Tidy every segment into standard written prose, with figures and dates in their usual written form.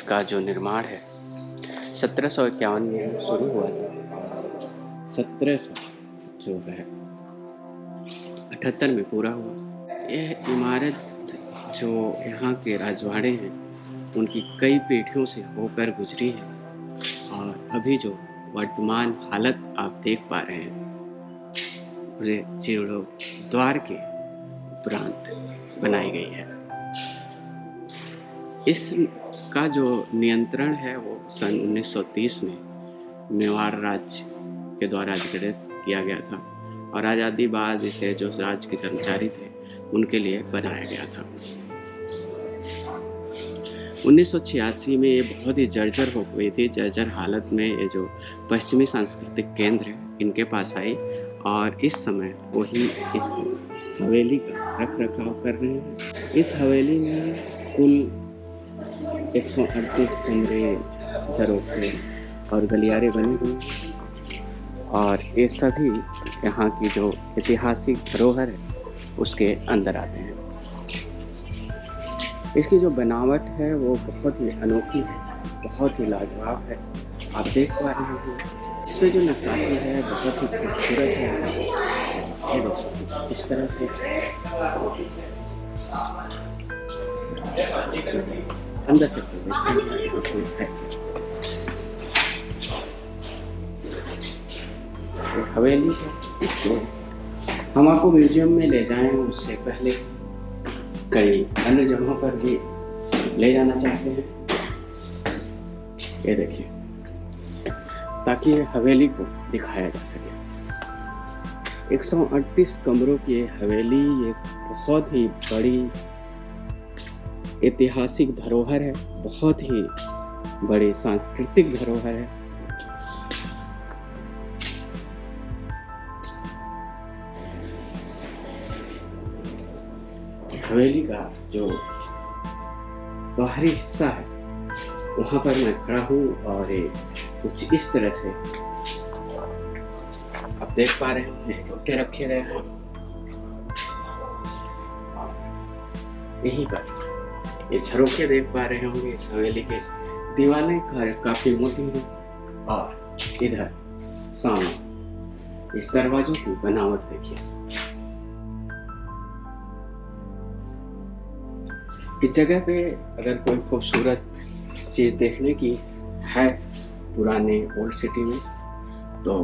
इसका जो निर्माण है 1751 में शुरू हुआ था और 1700 जो है 78 में पूरा हुआ। यह इमारत जो यहाँ के राजवाड़े हैं उनकी कई पीढ़ियों से होकर गुजरी है और अभी जो वर्तमान हालत आप देख पा रहे हैं पूरे जीर्णोद्धार के उपरांत बनाई गई है। इसका जो नियंत्रण है वो सन 1930 में मेवाड़ राज्य के द्वारा अधिकृत किया गया था और आज़ादी बाद इसे जो राज्य के कर्मचारी थे उनके लिए बनाया गया था। 1986 में ये बहुत ही जर्जर हो गई थी। जर्जर हालत में ये जो पश्चिमी सांस्कृतिक केंद्र है इनके पास आई और इस समय वही इस हवेली का रख रखाव कर रहे हैं। इस हवेली में कुल 138 कमरे, झरोखे और गलियारे बने हुए हैं और ये सभी यहाँ की जो ऐतिहासिक धरोहर है उसके अंदर आते हैं। इसकी जो बनावट है वो बहुत ही अनोखी है, बहुत ही लाजवाब है। आप देख पा रहे हैं इसमें जो नक्काशी है बहुत ही खूबसूरत है। ये देखिए इस तरह से अंदर से इसमें है। हवेली है तो हम आपको म्यूजियम में ले जाएं उससे पहले कई अन्य जगहों पर भी ले जाना चाहते हैं। ये देखिए ताकि हवेली को दिखाया जा सके। 138 कमरों की हवेली ये बहुत ही बड़ी ऐतिहासिक धरोहर है, बहुत ही बड़ी सांस्कृतिक धरोहर है। हवेली का जो बाहरी हिस्सा है वहाँ पर मैं खड़ा हूँ और कुछ इस तरह से आप देख पा रहे हैं लोटे रखे गए हैं। यहीं पर ये झरोखे देख पा रहे होंगे। इस हवेली के दीवारें काफी मोटी हैं और इधर सामने इस दरवाजों की बनावट देखिए। इस जगह पे अगर कोई खूबसूरत चीज़ देखने की है पुराने ओल्ड सिटी में तो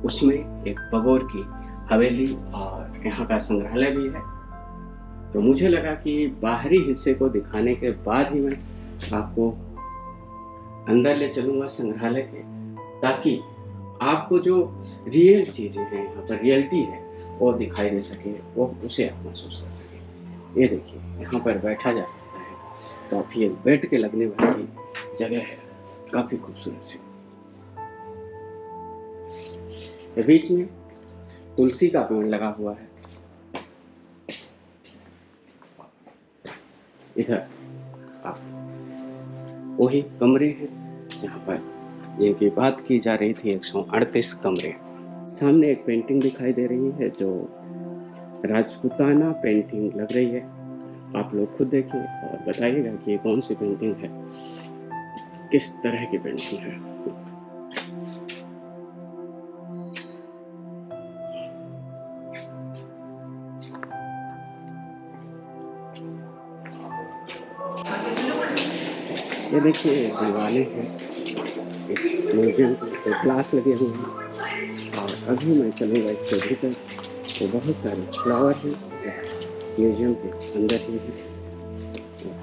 उसमें एक बगौर की हवेली और यहाँ का संग्रहालय भी है। तो मुझे लगा कि बाहरी हिस्से को दिखाने के बाद ही मैं आपको अंदर ले चलूँगा संग्रहालय के, ताकि आपको जो रियल चीज़ें हैं यहाँ पर रियलिटी है वो दिखाई दे सके, वो उसे आप महसूस कर सके। ये देखिए यहाँ पर बैठा जा सकता है, काफ़ी बैठ के लगने वाली जगह है, काफ़ी खूबसूरत सी। बीच में तुलसी का पेड़ लगा हुआ है। इधर वही कमरे हैं यहाँ पर जिनकी बात की जा रही थी। 138 कमरे। सामने एक पेंटिंग दिखाई दे रही है जो राजपूताना पेंटिंग लग रही है। आप लोग खुद देखिए और बताइएगा कि ये कौन सी पेंटिंग है, किस तरह की पेंटिंग है। ये देखिए दीवारें हैं इस म्यूजियम के, तो ग्लास लगे हुए हैं और अभी मैं चलूँगा इसके भीतर। तो बहुत सारे फ्लावर हैं म्यूजियम के अंदर ही है,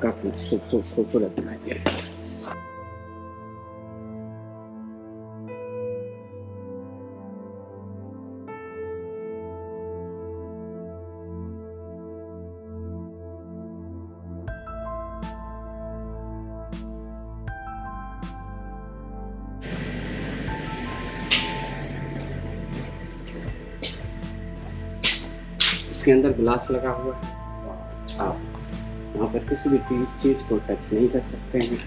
काफ़ी खूबसूरत दिखाई दे रहे हैं। इसके अंदर ग्लास लगा हुआ है, आप यहाँ पर किसी भी चीज़ को टच नहीं कर सकते हैं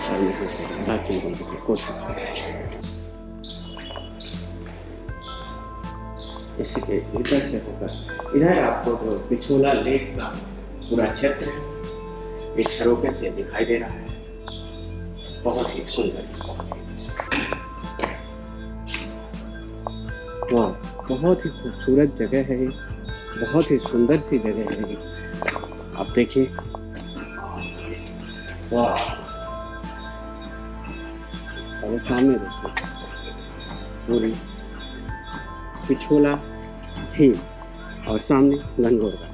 और यहाँ से दाखिल होने की कोशिश करें। इसके इधर से होकर इधर आपको जो पिछोला लेक का पूरा क्षेत्र है एक झरोखे से दिखाई दे रहा है। बहुत ही सुंदर, वाह, बहुत ही खूबसूरत जगह है ये, बहुत ही सुंदर सी जगह है ये। आप देखिए, वाह, और सामने देखिए पूरी पिछोला झील और सामने गंगोर घाट।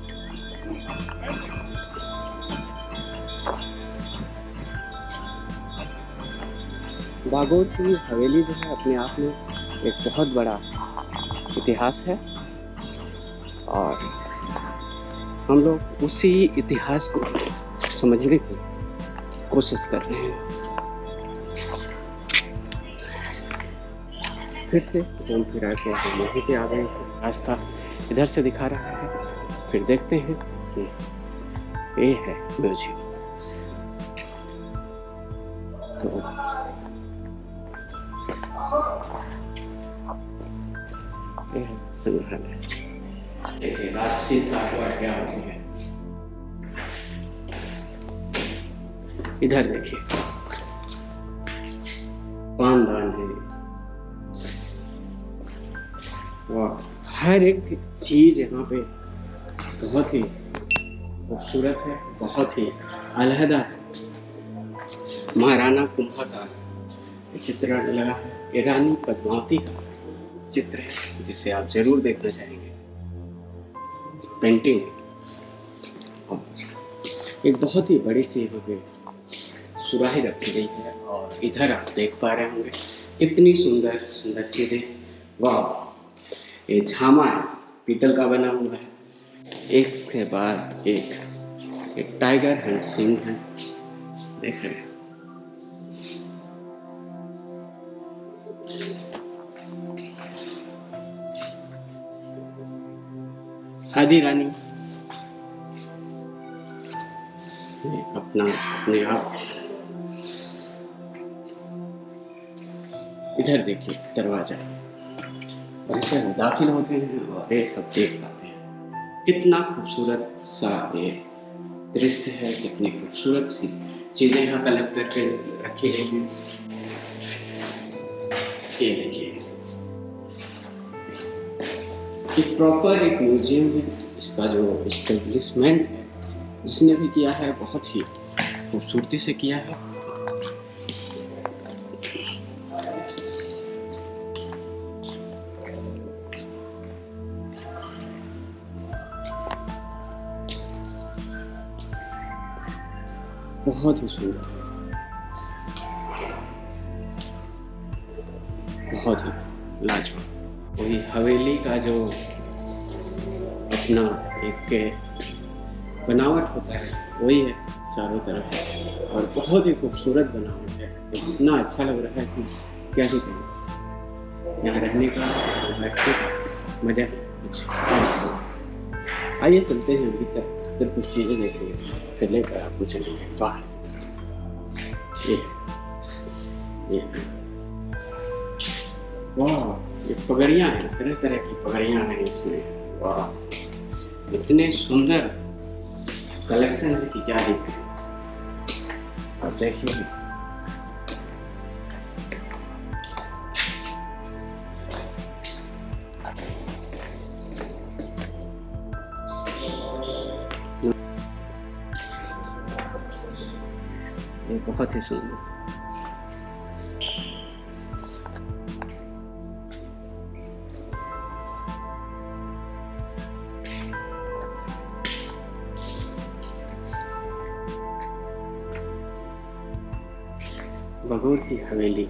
बागोर की हवेली जो है अपने आप में एक बहुत बड़ा इतिहास है और हम लोग उसी इतिहास को समझने की कोशिश कर रहे हैं। फिर से घूम फिरा के हम वहीं पे आ गए हैं। रास्ता इधर से दिखा रहा है, फिर देखते हैं कि ये है म्यूजियम। तो ये है संग्रहालय। देखिए राजसी ठाकुर क्या होती है, इधर देखिए पानदान है, वाह, हर एक चीज यहाँ पे बहुत ही खूबसूरत है, बहुत ही अलहदा है। महाराणा कुंभा का चित्रण लगा है, ईरानी पद्मावती का चित्र है जिसे आप जरूर देखना चाहेंगे। पेंटिंग और एक बहुत ही बड़ी सी यहाँ पे सुराही रखी गई है और इधर आप देख पा रहे होंगे कितनी सुंदर सुंदर चीजें, वाह, ये झामा है, पीतल का बना हुआ है, एक के बाद एक टाइगर हंट सिंह है, देख रहे हैं। आदि रानी अपने आप, इधर देखिए दरवाजा, और इससे हम दाखिल होते हैं और ये सब देख पाते हैं। कितना खूबसूरत सा ये दृश्य है, कितनी खूबसूरत सी चीजें यहाँ कलेक्ट करके रखी गई हैं। ये देखिए, एक प्रॉपर एक म्यूजियम है। इसका जो एस्टेब्लिशमेंट है जिसने भी किया है बहुत ही खूबसूरती से किया है। बहुत ही सुंदर, बहुत ही लाजवाब। वही हवेली का जो अपना एक बनावट होता है वही है चारों तरफ, और बहुत ही खूबसूरत बनावट है। इतना अच्छा लग रहा है कि क्या ही कहें, यहाँ रहने का बैठने का मजा है कुछ। आइए चलते हैं भीतर कुछ चीज़ें देखेंगे, फिर लेकर आपको चलेंगे बाहर। ये वाह, ये पगड़ियाँ हैं, तरह तरह की पगड़ियाँ हैं इसमें, वाह, इतने सुंदर कलेक्शन है कि क्या ही कहें। और देखिए ये बहुत ही सुंदर, बागोर की हवेली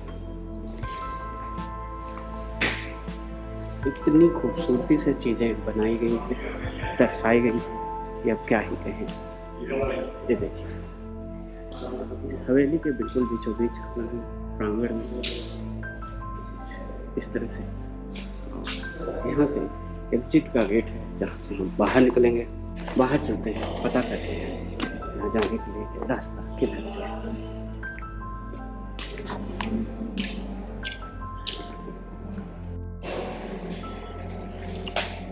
इतनी खूबसूरती से चीजें बनाई गई हैं, दर्शाई गई हैं कि अब क्या ही कहें। ये देखिए, इस हवेली के बिल्कुल बीचों बीच खड़ा है प्रांगण में इस तरह से। यहाँ से एग्जिट का गेट है जहाँ से हम बाहर निकलेंगे। बाहर चलते हैं, पता करते हैं यहाँ जाने के लिए रास्ता किधर से है।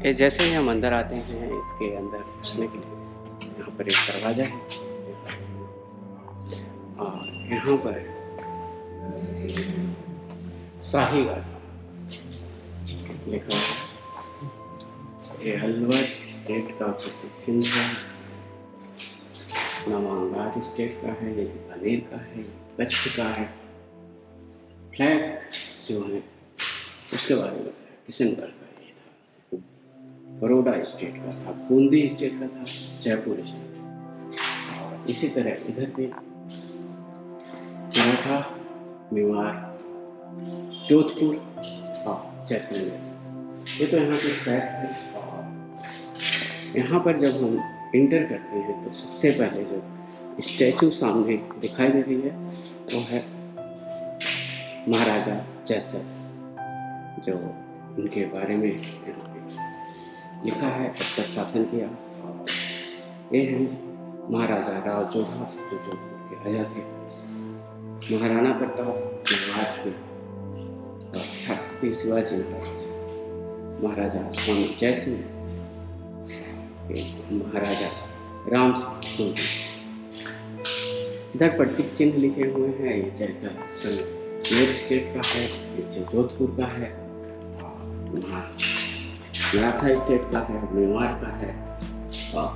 ये जैसे ही हम अंदर आते हैं, इसके अंदर घुसने के लिए यहाँ पर एक दरवाजा है और यहाँ पर शाही गार्डन लिखा है। ये अलवर स्टेट का प्रतीक चिन्ह है, नवांगार स्टेट का है, ये बीकानेर का है, कच्छ का है। फ्लैग जो है उसके बारे में बताया, किशनगढ़ का ये था, बड़ौदा स्टेट का था, बूंदी स्टेट का था, जयपुर स्टेट। और इसी तरह इधर भी मराठा, मेवाड़, जोधपुर और जैसलमेर, ये तो यहाँ के फ्लैग थे। और यहाँ पर जब हम इंटर करते हैं तो सबसे पहले जो स्टैचू सामने दिखाई दे रही है वो है महाराजा जैसर, जो उनके बारे में यहाँ पे लिखा है, अब तक शासन किया। और ये हैं महाराजा राव जोधा, जो जोधपुर के राजा थे, महाराणा प्रताप मेवाड़ के, और छत्रपति शिवाजी महाराज, महाराजा स्वामी जयसिंह, महाराजा राम सिंह। इधर प्रतीक चिन्ह लिखे हुए हैं, ये जैसलमेर स्टेट का है, ये जोधपुर का है, मराठा स्टेट का है, मेवाड़ का है और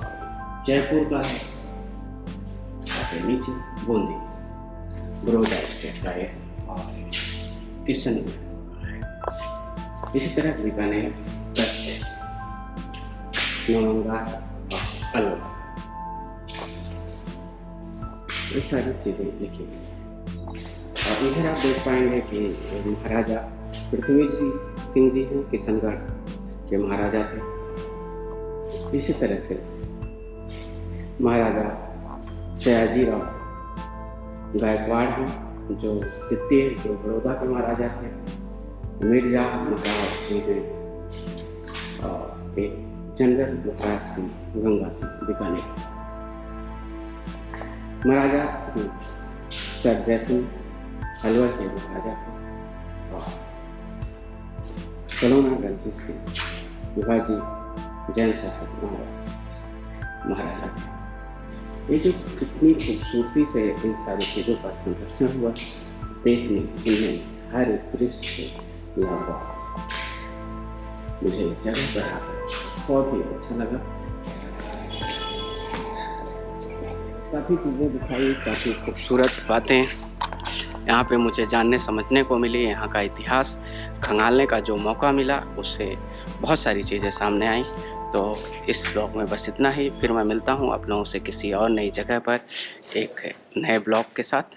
जयपुर का है, और नीचे बूंदी बड़ौदा स्टेट का है और किशनगढ़ का है। इसी तरह बीकानेर, कच्छ, नवांगार और अलवर, ये सारी चीज़ें लिखी हुई। और इधर आप देख पाएंगे कि महाराजा पृथ्वी सिंह जी हैं, किशनगढ़ के महाराजा थे। इसी तरह से महाराजा सयाजीराव गायकवाड़ हैं, जो द्वितीय, जो बड़ौदा के महाराजा थे। मिर्जा नवाब जी हैं और एक जनरल मुखराज सिंह गंगा सिंह बीकानेर। महाराजा सर जयसिंह अलवर के महाराजा थे। और कलोना रंजीत सिंह विभाजी जैन साहब महाराजा थे। ये जो कितनी खूबसूरती से इन सारी चीज़ों का संरक्षण हुआ, देखने सुनने हर एक दृष्टि से लाभदायक। मुझे इस जगह पर आकर बहुत ही अच्छा लगा। काफ़ी चीज़ें दिखाई, काफ़ी खूबसूरत बातें यहाँ पे मुझे जानने समझने को मिली। यहाँ का इतिहास खंगालने का जो मौका मिला, उससे बहुत सारी चीज़ें सामने आई। तो इस ब्लॉग में बस इतना ही। फिर मैं मिलता हूँ आप लोगों से किसी और नई जगह पर एक नए ब्लॉग के साथ।